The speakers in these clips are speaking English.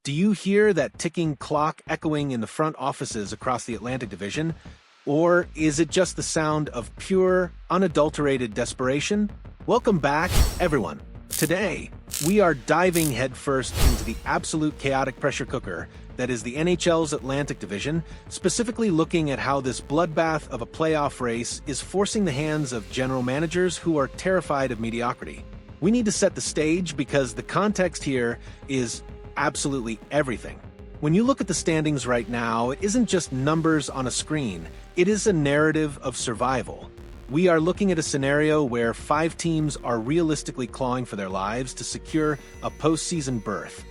Do you hear that ticking clock echoing in the front offices across the Atlantic Division? Or is it just the sound of pure, unadulterated desperation? Welcome back, everyone. Today, we are diving headfirst into the absolute chaotic pressure cooker that is the NHL's Atlantic Division, specifically looking at how this bloodbath of a playoff race is forcing the hands of general managers who are terrified of mediocrity. We need to set the stage because the context here is absolutely everything. When you look at the standings right now, it isn't just numbers on a screen, it is a narrative of survival. We are looking at a scenario where 5 teams are realistically clawing for their lives to secure a postseason berth,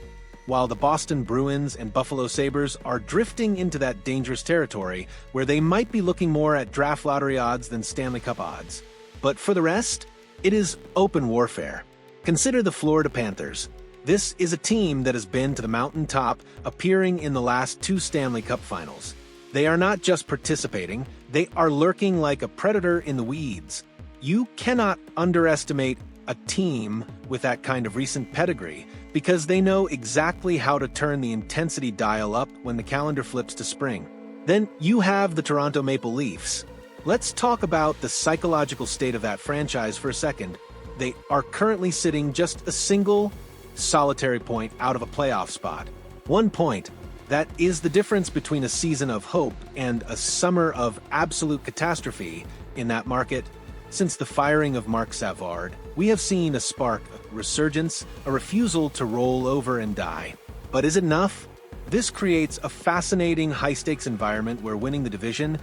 while the Boston Bruins and Buffalo Sabres are drifting into that dangerous territory where they might be looking more at draft lottery odds than Stanley Cup odds. But for the rest, it is open warfare. Consider the Florida Panthers. This is a team that has been to the mountaintop, appearing in the last 2 Stanley Cup finals. They are not just participating, they are lurking like a predator in the weeds. You cannot underestimate a team with that kind of recent pedigree because they know exactly how to turn the intensity dial up when the calendar flips to spring. Then you have the Toronto Maple Leafs. Let's talk about the psychological state of that franchise for a second. They are currently sitting just a single solitary point out of a playoff spot. 1 point. That is the difference between a season of hope and a summer of absolute catastrophe in that market. Since the firing of Marc Savard, we have seen a spark, a resurgence, a refusal to roll over and die. But is it enough? This creates a fascinating high-stakes environment where winning the division,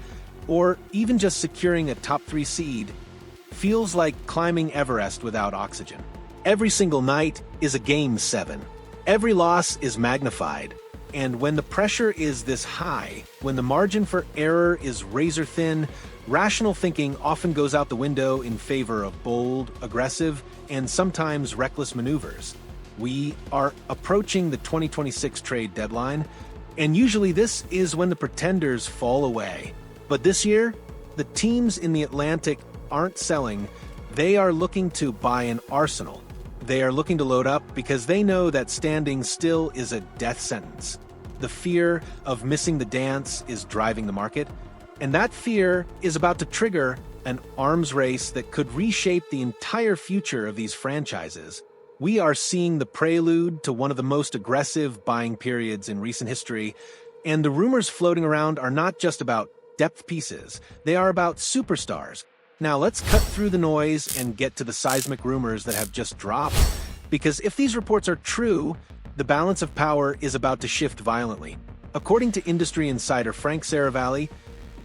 or even just securing a top 3 seed, feels like climbing Everest without oxygen. Every single night is a Game 7. Every loss is magnified. And when the pressure is this high, when the margin for error is razor thin, rational thinking often goes out the window in favor of bold, aggressive, and sometimes reckless maneuvers. We are approaching the 2026 trade deadline, and usually this is when the pretenders fall away. But this year, the teams in the Atlantic aren't selling. They are looking to buy an arsenal. They are looking to load up because they know that standing still is a death sentence. The fear of missing the dance is driving the market, and that fear is about to trigger an arms race that could reshape the entire future of these franchises. We are seeing the prelude to one of the most aggressive buying periods in recent history, and the rumors floating around are not just about depth pieces, they are about superstars. Now let's cut through the noise and get to the seismic rumors that have just dropped, because if these reports are true, the balance of power is about to shift violently. According to industry insider Frank Saravalli,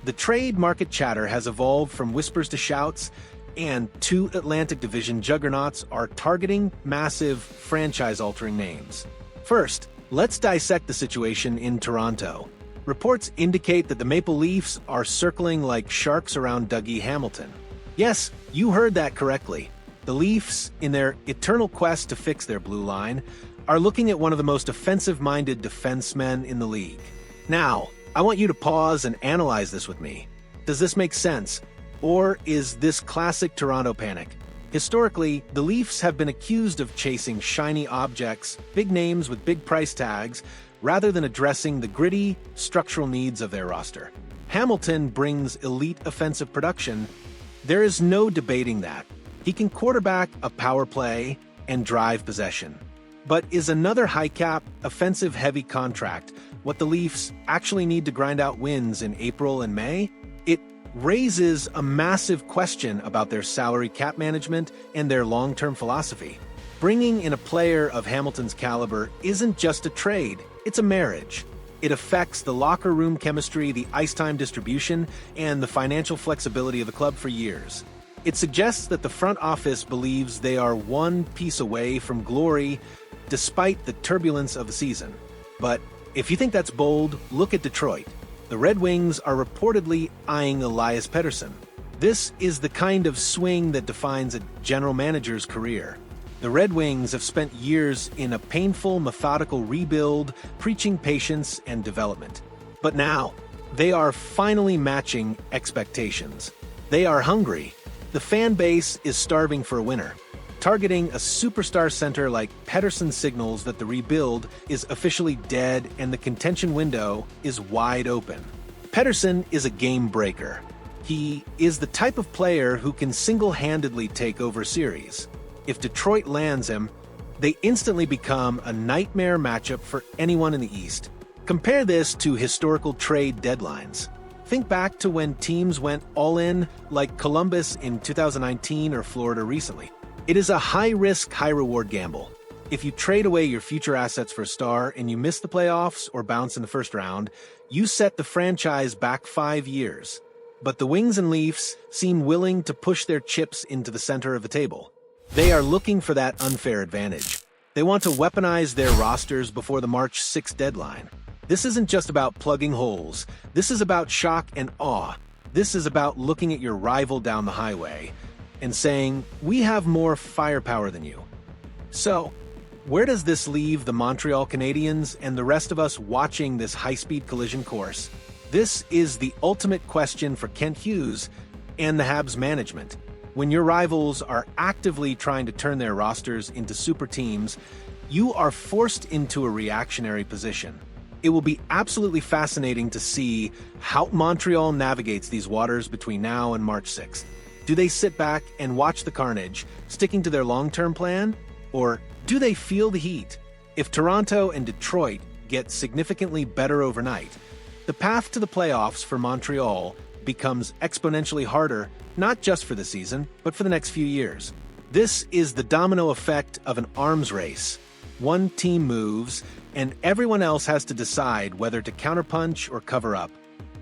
the trade market chatter has evolved from whispers to shouts, and 2 Atlantic Division juggernauts are targeting massive franchise-altering names. First, let's dissect the situation in Toronto. Reports indicate that the Maple Leafs are circling like sharks around Dougie Hamilton. Yes, you heard that correctly. The Leafs, in their eternal quest to fix their blue line, are looking at one of the most offensive-minded defensemen in the league. Now, I want you to pause and analyze this with me. Does this make sense? Or is this classic Toronto panic? Historically, the Leafs have been accused of chasing shiny objects, big names with big price tags, rather than addressing the gritty, structural needs of their roster. Hamilton brings elite offensive production. There is no debating that. He can quarterback a power play and drive possession. But is another high-cap, offensive-heavy contract what the Leafs actually need to grind out wins in April and May? It raises a massive question about their salary cap management and their long-term philosophy. Bringing in a player of Hamilton's caliber isn't just a trade, it's a marriage. It affects the locker room chemistry, the ice time distribution, and the financial flexibility of the club for years. It suggests that the front office believes they are one piece away from glory despite the turbulence of the season. But if you think that's bold, look at Detroit. The Red Wings are reportedly eyeing Elias Pettersson. This is the kind of swing that defines a general manager's career. The Red Wings have spent years in a painful, methodical rebuild, preaching patience and development. But now, they are finally matching expectations. They are hungry. The fan base is starving for a winner. Targeting a superstar center like Pettersson signals that the rebuild is officially dead and the contention window is wide open. Pettersson is a game breaker. He is the type of player who can single-handedly take over series. If Detroit lands him, they instantly become a nightmare matchup for anyone in the East. Compare this to historical trade deadlines. Think back to when teams went all in, like Columbus in 2019 or Florida recently. It is a high-risk, high-reward gamble. If you trade away your future assets for a star and you miss the playoffs or bounce in the first round, you set the franchise back 5 years. But the Wings and Leafs seem willing to push their chips into the center of the table. They are looking for that unfair advantage. They want to weaponize their rosters before the March 6th deadline. This isn't just about plugging holes. This is about shock and awe. This is about looking at your rival down the highway and saying, we have more firepower than you. So, where does this leave the Montreal Canadiens and the rest of us watching this high-speed collision course? This is the ultimate question for Kent Hughes and the Habs management. When your rivals are actively trying to turn their rosters into super teams, you are forced into a reactionary position. It will be absolutely fascinating to see how Montreal navigates these waters between now and March 6th. Do they sit back and watch the carnage, sticking to their long-term plan? Or do they feel the heat? If Toronto and Detroit get significantly better overnight, the path to the playoffs for Montreal becomes exponentially harder, not just for the season, but for the next few years. This is the domino effect of an arms race. One team moves, and everyone else has to decide whether to counterpunch or cover up.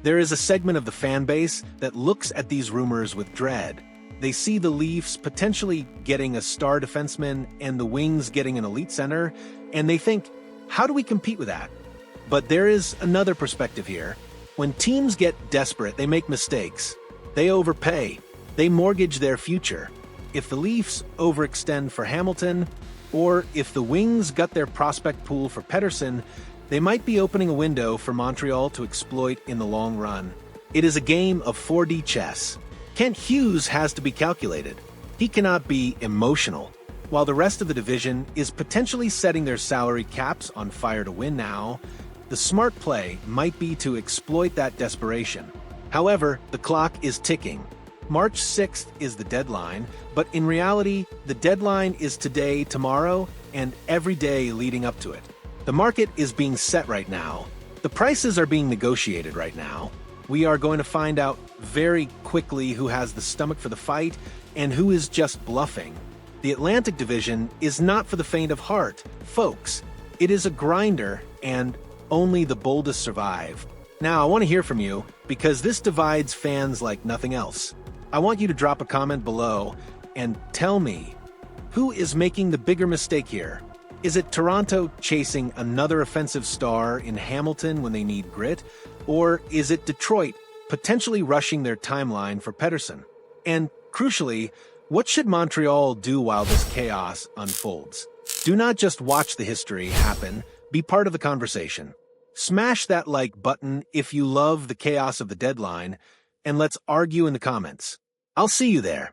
There is a segment of the fan base that looks at these rumors with dread. They see the Leafs potentially getting a star defenseman and the Wings getting an elite center, and they think, how do we compete with that? But there is another perspective here. When teams get desperate, they make mistakes. They overpay. They mortgage their future. If the Leafs overextend for Hamilton, or if the Wings gut their prospect pool for Pettersson, they might be opening a window for Montreal to exploit in the long run. It is a game of 4D chess. Kent Hughes has to be calculated. He cannot be emotional. While the rest of the division is potentially setting their salary caps on fire to win now, the smart play might be to exploit that desperation. However, the clock is ticking. March 6th is the deadline, but in reality, the deadline is today, tomorrow, and every day leading up to it. The market is being set right now. The prices are being negotiated right now. We are going to find out very quickly who has the stomach for the fight and who is just bluffing. The Atlantic Division is not for the faint of heart, folks. It is a grinder, and only the boldest survive. Now, I want to hear from you, because this divides fans like nothing else. I want you to drop a comment below and tell me, who is making the bigger mistake here? Is it Toronto chasing another offensive star in Hamilton when they need grit? Or is it Detroit potentially rushing their timeline for Pettersson? And crucially, what should Montreal do while this chaos unfolds? Do not just watch the history happen, be part of the conversation. Smash that like button if you love the chaos of the deadline, and let's argue in the comments. I'll see you there.